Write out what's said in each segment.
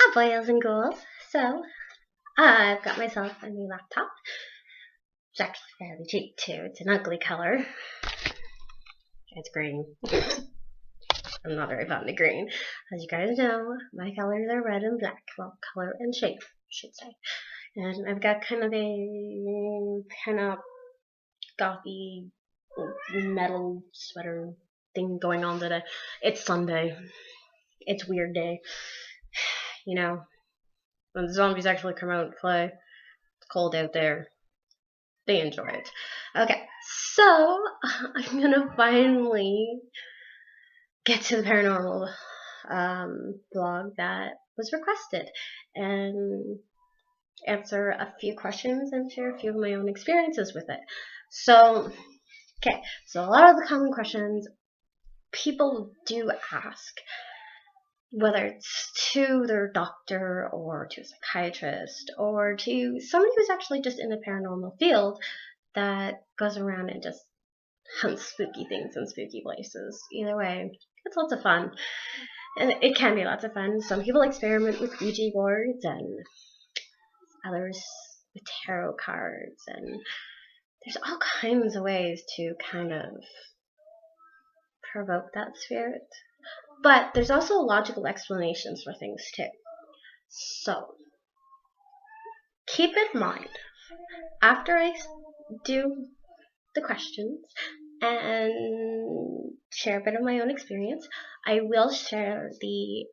Hi boys and girls. So, I've got myself a new laptop. It's actually fairly cheap too. It's an ugly color. It's green. I'm not very fond of green. As you guys know, my colors are red and black. Well, color and shape, I should say. And I've got kind of a gothy metal sweater thing going on today. It's Sunday. It's weird day. You know, when the zombies actually come out and play, it's cold out there. They enjoy it. Okay, so I'm gonna finally get to the paranormal blog that was requested and answer a few questions and share a few of my own experiences with it. So, okay, so a lot of the common questions people do ask, whether it's to their doctor or to a psychiatrist or to somebody who's actually just in the paranormal field that goes around and just hunts spooky things in spooky places. Either way, it's lots of fun. And it can be lots of fun. Some people experiment with Ouija boards and others with tarot cards, and there's all kinds of ways to kind of provoke that spirit. But there's also logical explanations for things too. So, keep in mind, after I do the questions and share a bit of my own experience, I will share the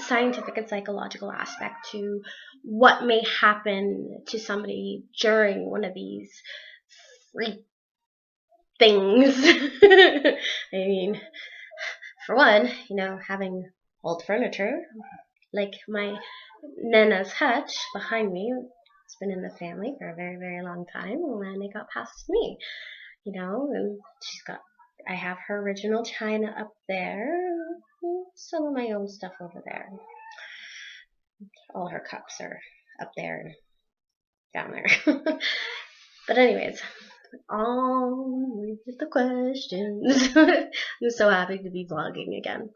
scientific and psychological aspect to what may happen to somebody during one of these freak things. I mean, for one, having old furniture, like my Nana's hutch behind me, it's been in the family for a very, very long time, and it got passed to me, and I have her original china up there, some of my own stuff over there. All her cups are up there and down there. But anyways, on with the questions. I'm so happy to be vlogging again.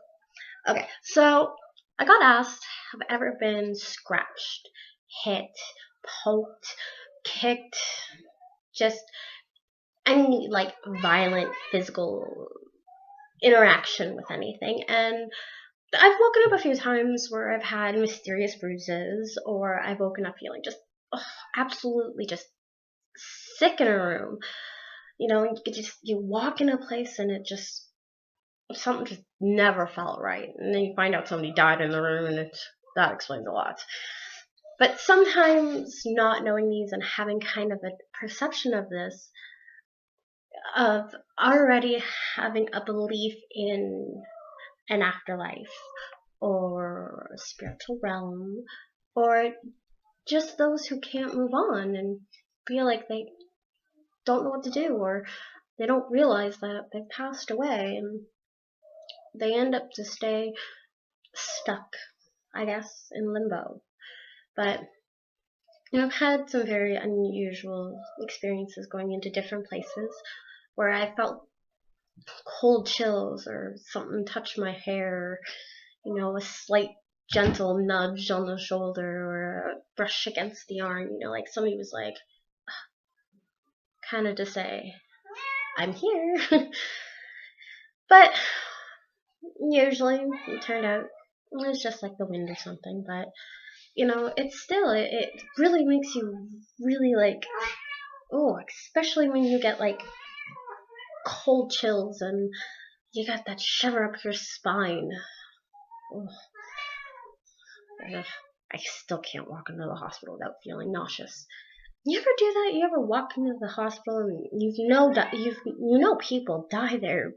Okay, so I got asked, have I ever been scratched, hit, poked, kicked, just any violent physical interaction with anything? And I've woken up a few times where I've had mysterious bruises, or I've woken up feeling just absolutely just sick in a room. You walk in a place and something just never felt right, and then you find out somebody died in the room, and that explains a lot. But sometimes not knowing these and having kind of a perception of this, of already having a belief in an afterlife or a spiritual realm, or just those who can't move on and feel like they don't know what to do, or they don't realize that they've passed away, and they end up to stay stuck, I guess, in limbo. But I've had some very unusual experiences going into different places where I felt cold chills, or something touched my hair, a slight gentle nudge on the shoulder, or a brush against the arm, like somebody was kind of to say, I'm here. But usually it turned out it was just like the wind or something. But it's still, it really makes you really especially when you get cold chills and you got that shiver up your spine. I still can't walk into the hospital without feeling nauseous. You ever do that? You ever walk into the hospital and you know people die there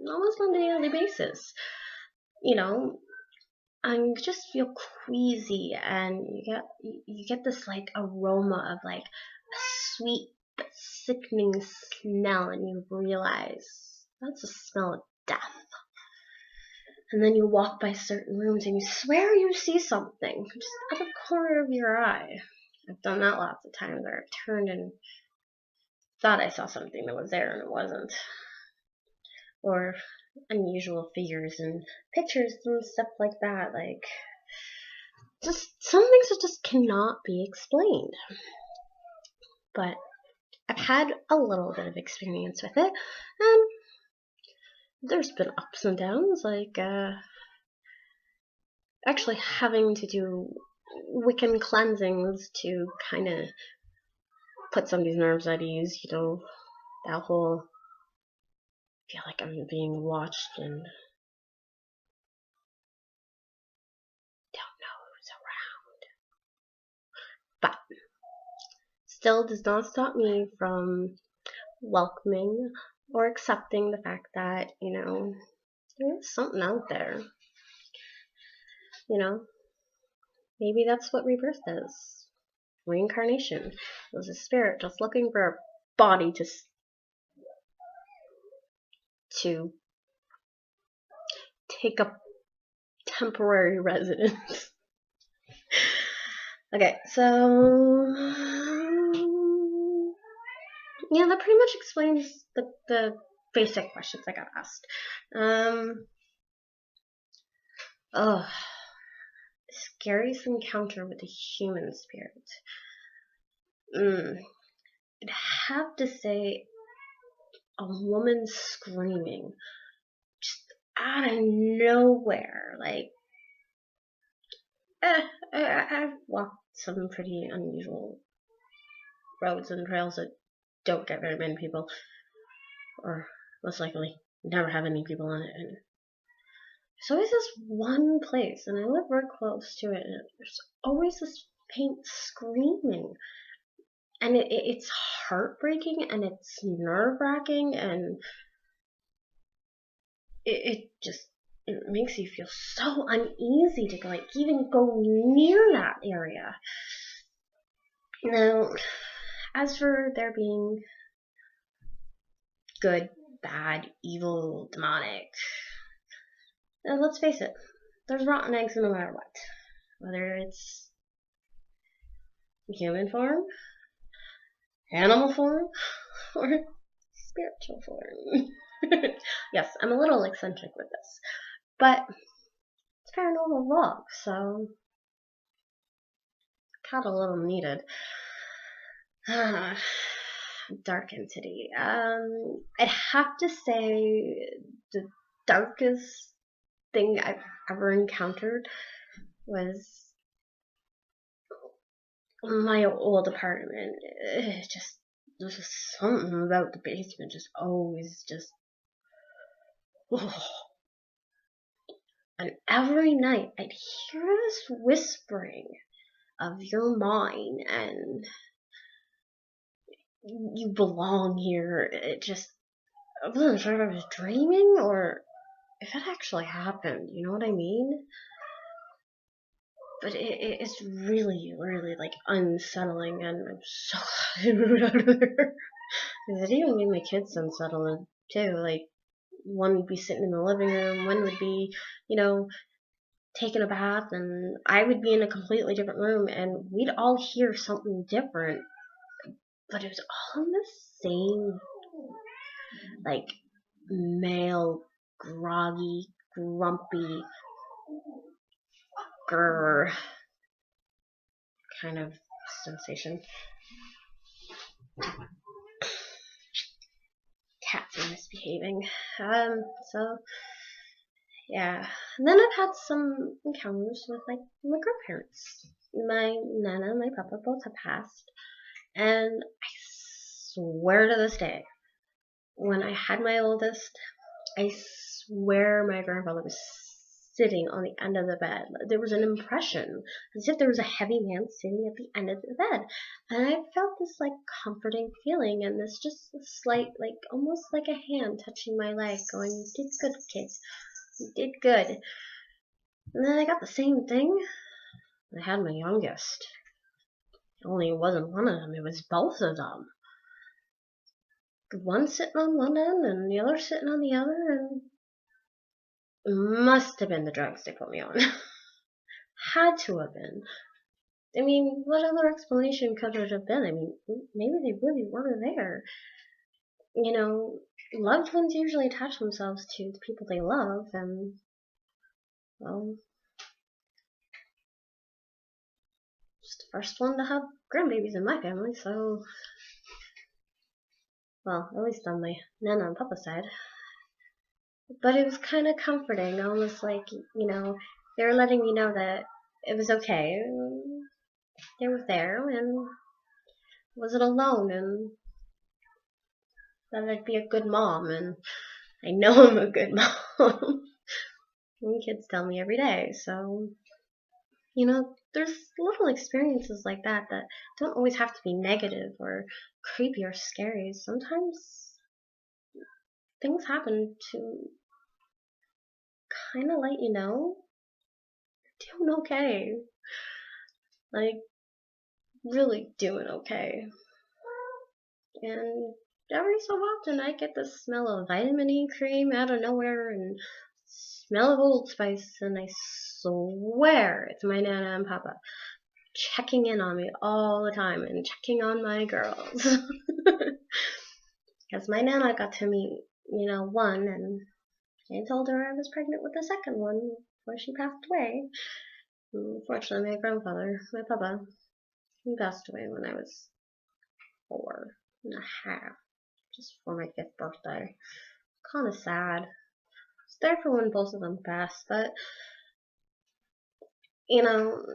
almost on a daily basis? And you just feel queasy, and you get this aroma of a sweet but sickening smell, and you realize that's the smell of death. And then you walk by certain rooms and you swear you see something just out of the corner of your eye. I've done that lots of times, where I've turned and thought I saw something that was there and it wasn't. Or unusual figures and pictures and stuff like that. just some things that just cannot be explained. But I've had a little bit of experience with it, and there's been ups and downs, like actually having to do Wiccan cleansings to kind of put somebody's nerves at ease, that whole feel like I'm being watched and don't know who's around. But still does not stop me from welcoming or accepting the fact that, there's something out there. Maybe that's what rebirth is. Reincarnation. It was a spirit just looking for a body to take up temporary residence. Okay, so yeah, that pretty much explains the basic questions I got asked. Scariest encounter with a human spirit. I'd have to say a woman screaming just out of nowhere. Like, I've walked some pretty unusual roads and trails that don't get very many people, or most likely never have any people on it. And there's always this one place, and I live right close to it, and there's always this faint screaming. And it's heartbreaking, and it's nerve-wracking, and it makes you feel so uneasy to even go near that area. Now, as for there being good, bad, evil, demonic, let's face it, there's rotten eggs no matter what. Whether it's human form, animal form, or spiritual form. Yes, I'm a little eccentric with this, but it's paranormal vlog, so kind of a little needed. Dark entity. I'd have to say the darkest thing I've ever encountered was my old apartment. There's just something about the basement just always just. And every night I'd hear this whispering of "you're mine" and "you belong here." I wasn't sure if I was dreaming or if it actually happened, you know what I mean? But it's really, really unsettling, and I'm so glad I moved out of there. Because it even made my kids unsettled too. One would be sitting in the living room, one would be, taking a bath, and I would be in a completely different room, and we'd all hear something different. But it was all in the same, male, groggy, grumpy, grr kind of sensation. Cats are misbehaving. So, yeah. And then I've had some encounters with, my grandparents. My Nana and my Papa both have passed. And I swear to this day, when I had my oldest, I swear my grandfather was sitting on the end of the bed. There was an impression, as if there was a heavy man sitting at the end of the bed. And I felt this, comforting feeling, and this just slight, almost like a hand touching my leg, going, "You did good, kid. You did good." And then I got the same thing. I had my youngest. Only it wasn't one of them, it was both of them. One sitting on one end and the other sitting on the other, and it must have been the drugs they put me on. Had to have been. I mean, what other explanation could it have been? I mean, maybe they really were there. Loved ones usually attach themselves to the people they love, and, well, was the first one to have grandbabies in my family, so, well, at least on my Nana and Papa side. But it was kind of comforting, almost like, they were letting me know that it was okay. They were there, and wasn't alone, and that I'd be a good mom, and I know I'm a good mom. And kids tell me every day, so, there's little experiences like that don't always have to be negative or creepy or scary. Sometimes things happen to kind of let you know you're doing okay. Like, really doing okay. And every so often I get the smell of vitamin E cream out of nowhere and smell of Old Spice, and I swear it's my Nana and Papa checking in on me all the time and checking on my girls. Because my Nana got to meet, one, and I told her I was pregnant with the second one before she passed away. Unfortunately, my grandfather, my Papa, he passed away when I was 4.5, just for my 5th birthday. Kind of sad. I was there for when both of them passed, but, I'm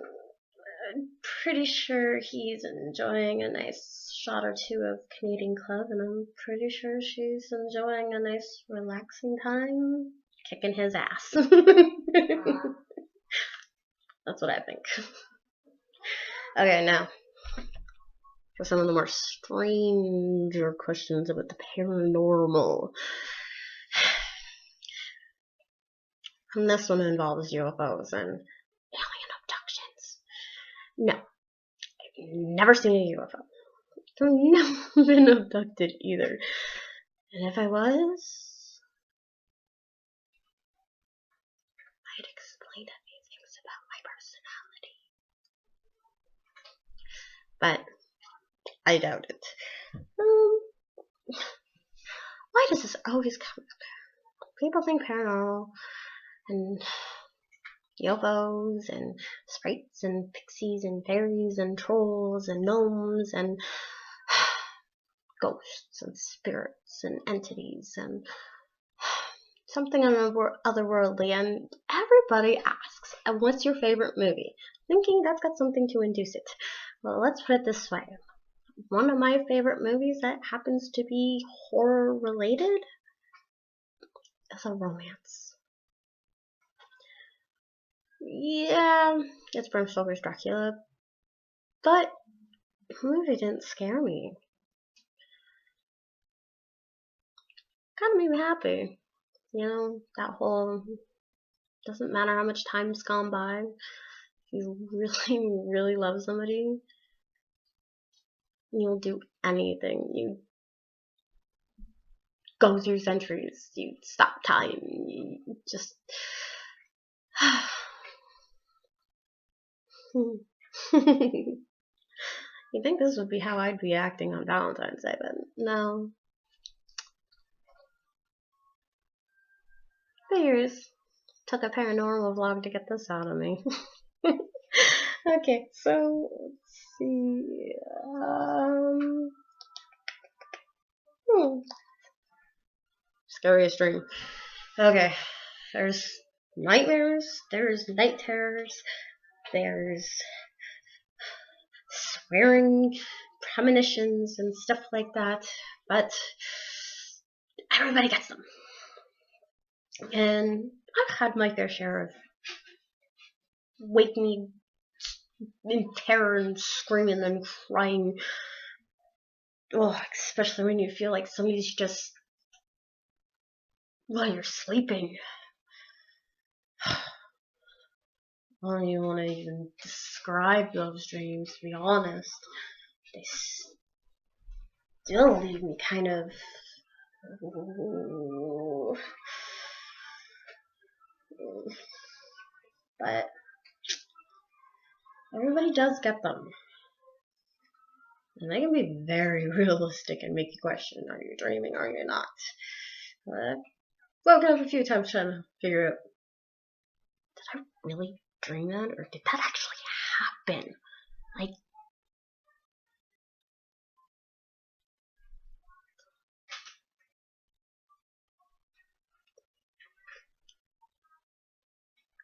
pretty sure he's enjoying a nice shot or two of Canadian Club, and I'm pretty sure she's enjoying a nice relaxing time kicking his ass. That's what I think. Okay, now for some of the more stranger questions about the paranormal. And this one involves UFOs and alien abductions. No, I've never seen a UFO. I've never been abducted either. And if I was, I'd explain a few things about my personality. But I doubt it. Why does this always come up? People think paranormal and UFOs and sprites and pixies and fairies and trolls and gnomes and ghosts and spirits and entities and something otherworldly, and everybody asks, and what's your favorite movie? Thinking that's got something to induce it. Well, let's put it this way. One of my favorite movies that happens to be horror related is a romance. Yeah, it's Bram Stoker's Dracula, but the movie didn't scare me. Kind of made me happy. That whole, doesn't matter how much time's gone by, if you really, really love somebody, you'll do anything. You go through centuries. You stop time. You just... You think this would be how I'd be acting on Valentine's Day, but no. Figures. Took a paranormal vlog to get this out of me. Okay, so let's see. Scariest dream. Okay, there's nightmares, there's night terrors, there's swearing premonitions and stuff like that, but everybody gets them. And I've had my fair share of wake me in terror and screaming and crying. Oh, especially when you feel like somebody's just while you're sleeping. I don't even want to even describe those dreams, to be honest. They still leave me kind of... But everybody does get them. And they can be very realistic and make you question, are you dreaming, are you not? I've woken up a few times trying to figure out, did I really dream that, or did that actually happen? Like,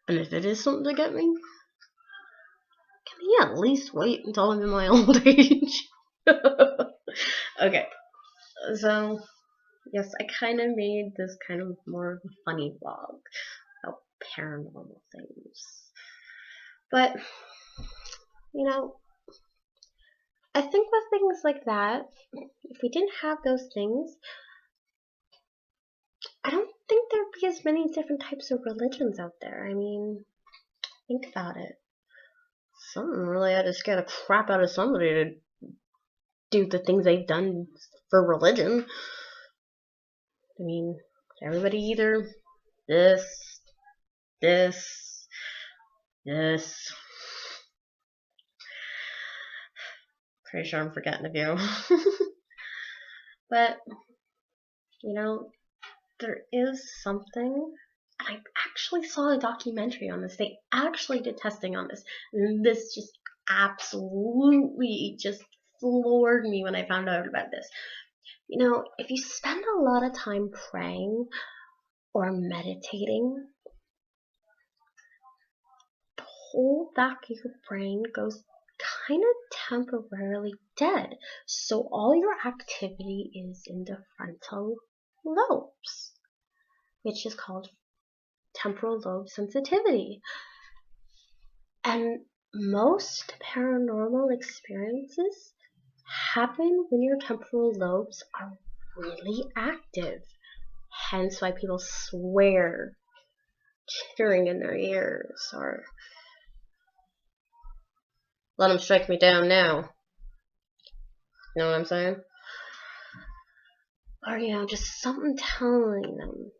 and if it is something to get me, can we at least wait until I'm in my old age? Okay, so yes, I kind of made this kind of more of a funny vlog about paranormal things. But, you know, I think with things like that, if we didn't have those things, I don't think there'd be as many different types of religions out there. I mean, think about it. Someone really had to scare the crap out of somebody to do the things they've done for religion. I mean, everybody either this, this, this. Pretty sure I'm forgetting a few. But, you know, there is something. I actually saw a documentary on this. They actually did testing on this. And this just absolutely just floored me when I found out about this. You know, if you spend a lot of time praying or meditating, the whole back of your brain goes kind of temporarily dead. So all your activity is in the frontal lobes, which is called temporal lobe sensitivity. And most paranormal experiences happen when your temporal lobes are really active. Hence why people swear chittering in their ears, or let them strike me down now. You know what I'm saying? Or, you know, just something telling them,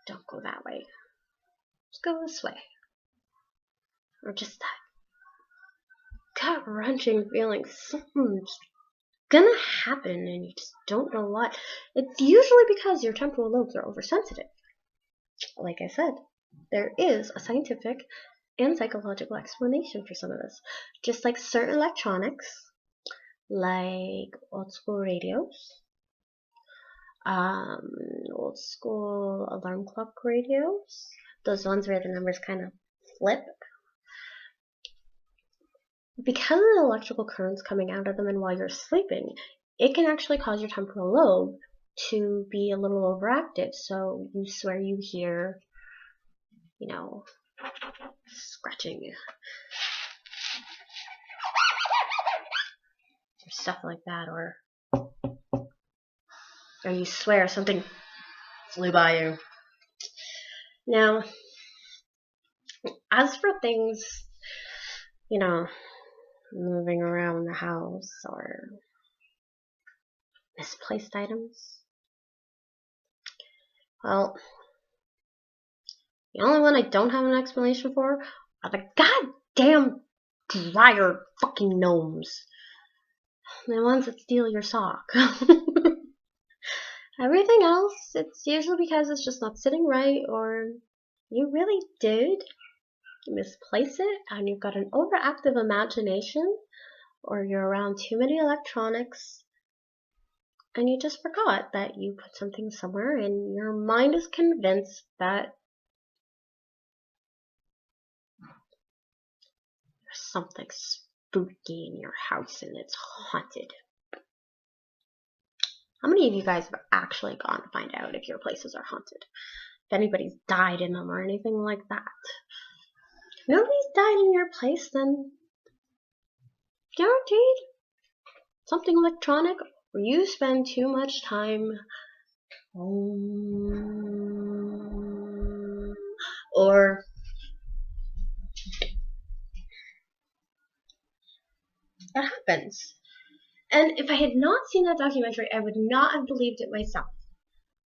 don't go that way. Just go this way. Or just that gut-wrenching feeling something's gonna happen and you just don't know what. It's usually because your temporal lobes are oversensitive. Like I said, there is a scientific and psychological explanation for some of this. Just like certain electronics, like old school radios, old school alarm clock radios, those ones where the numbers kind of flip. Because of the electrical currents coming out of them and while you're sleeping, it can actually cause your temporal lobe to be a little overactive. So you swear you hear, you know, scratching or stuff like that, or you swear something flew by you. Now, as for things, you know, moving around the house or misplaced items, well, the only one I don't have an explanation for are the goddamn dryer fucking gnomes. The ones that steal your sock. Everything else, it's usually because it's just not sitting right, or you really did misplace it and you've got an overactive imagination, or you're around too many electronics and you just forgot that you put something somewhere and your mind is convinced that there's something spooky in your house and it's haunted. How many of you guys have actually gone to find out if your places are haunted? If anybody's died in them or anything like that? If nobody's died in your place, then guaranteed something electronic, or you spend too much time or that happens. And if I had not seen that documentary, I would not have believed it myself.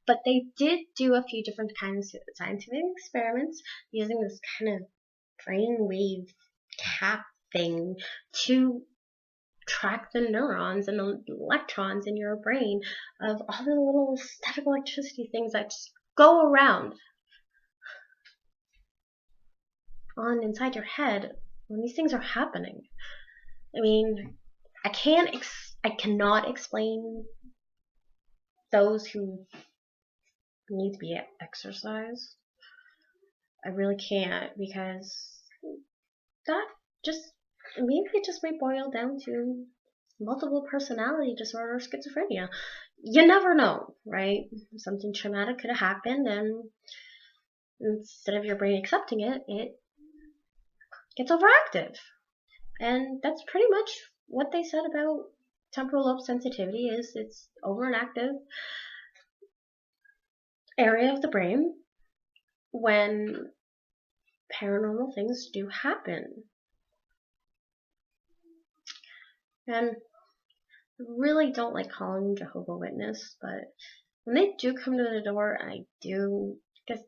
But they did do a few different kinds of scientific experiments using this kind of brainwave cap thing to track the neurons and the electrons in your brain of all the little static electricity things that just go around on inside your head when these things are happening. I mean, I cannot explain those who need to be exercised. I really can't, because that just, maybe it just may boil down to multiple personality disorder or schizophrenia. You never know, right? Something traumatic could have happened, and instead of your brain accepting it, it gets overactive. And that's pretty much what they said about temporal lobe sensitivity, is it's over an active area of the brain when paranormal things do happen. And I really don't like calling them Jehovah's Witness, but when they do come to the door, I do, because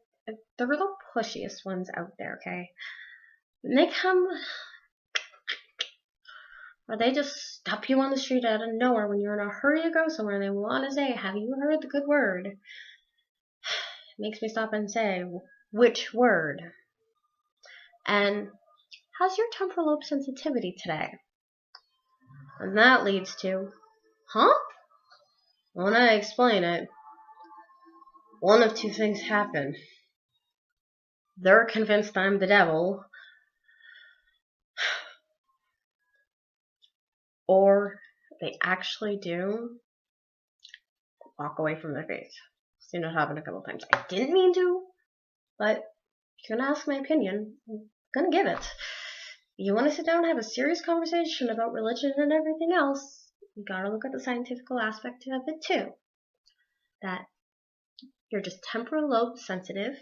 they're the pushiest ones out there, okay? When they come, or they just stop you on the street out of nowhere when you're in a hurry to go somewhere and they want to say, have you heard the good word? It makes me stop and say, which word? And how's your temporal lobe sensitivity today? And that leads to, huh? When I explain it, one of two things happen. They're convinced I'm the devil, or they actually do walk away from their faith. I've seen it happen a couple times. I didn't mean to, but if you're gonna ask my opinion, I'm gonna give it. You want to sit down and have a serious conversation about religion and everything else, you gotta look at the scientific aspect of it too. That you're just temporal lobe sensitive,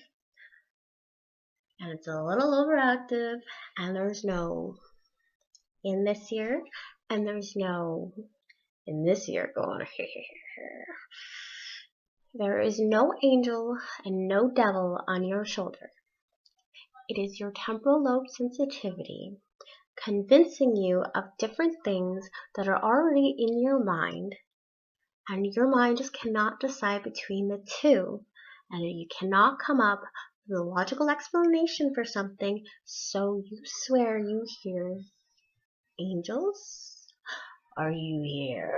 and it's a little overactive, and there's no in this year, and there's no in this year going. There is no angel and no devil on your shoulder. It is your temporal lobe sensitivity convincing you of different things that are already in your mind, and your mind just cannot decide between the two, and you cannot come up with a logical explanation for something, so you swear you hear angels, or you hear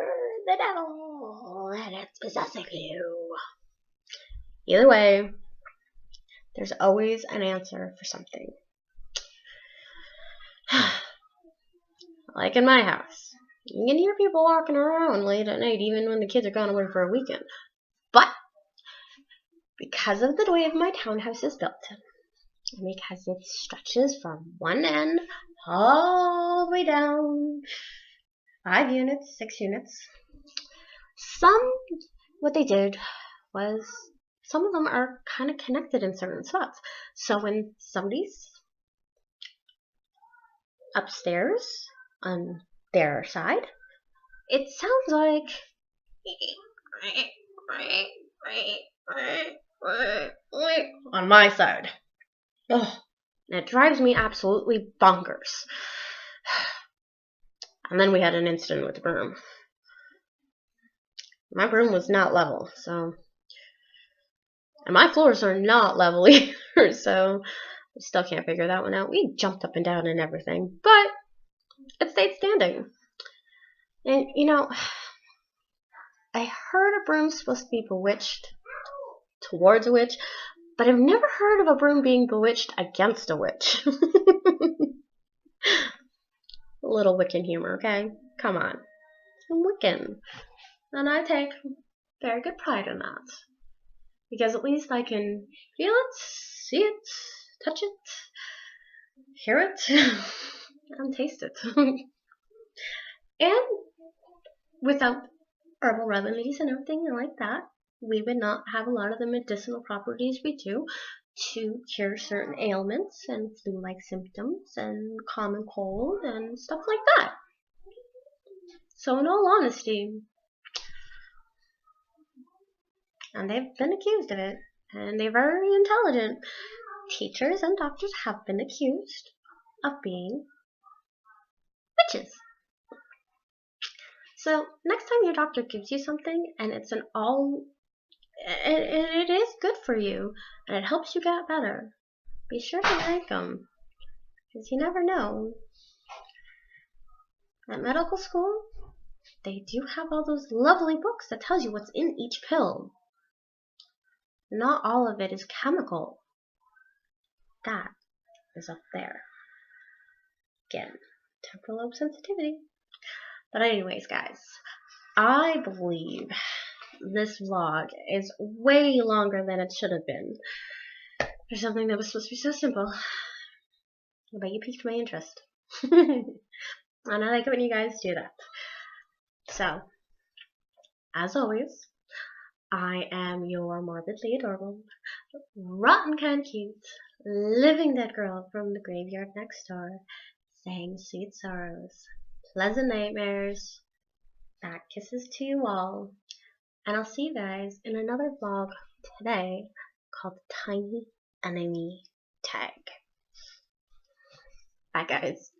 the devil, and it's possessing you. Either way, there's always an answer for something. Like in my house, you can hear people walking around late at night, even when the kids are gone away for a weekend. But because of the way my townhouse is built, and because it stretches from one end all the way down 5 units, 6 units, what they did was, some of them are kind of connected in certain spots. So when somebody's upstairs on their side, it sounds like on my side. Ugh, it drives me absolutely bonkers. And then we had an incident with the broom. My broom was not level, so, and my floors are not level either, so I still can't figure that one out. We jumped up and down and everything, but it stayed standing. And you know, I heard a broom's supposed to be bewitched towards a witch, but I've never heard of a broom being bewitched against a witch. A little Wiccan humor, okay? Come on. I'm Wiccan. And I take very good pride in that. Because at least I can feel it, see it, touch it, hear it, and taste it. And without herbal remedies and everything like that, we would not have a lot of the medicinal properties we do to cure certain ailments and flu-like symptoms and common cold and stuff like that. So in all honesty, and they've been accused of it, and they're very intelligent, teachers and doctors have been accused of being witches. So next time your doctor gives you something and it's an it is good for you and it helps you get better, be sure to thank them. Because you never know. At medical school, they do have all those lovely books that tells you what's in each pill. Not all of it is chemical. That is up there. Again, temporal lobe sensitivity. But anyways, guys, I believe this vlog is way longer than it should have been for something that was supposed to be so simple. But you piqued my interest. And I like it when you guys do that. So, as always, I am your morbidly adorable, rotten kind cute, living dead girl from the graveyard next door, saying sweet sorrows, pleasant nightmares, back kisses to you all, and I'll see you guys in another vlog today called Tiny Enemy Tag. Bye guys.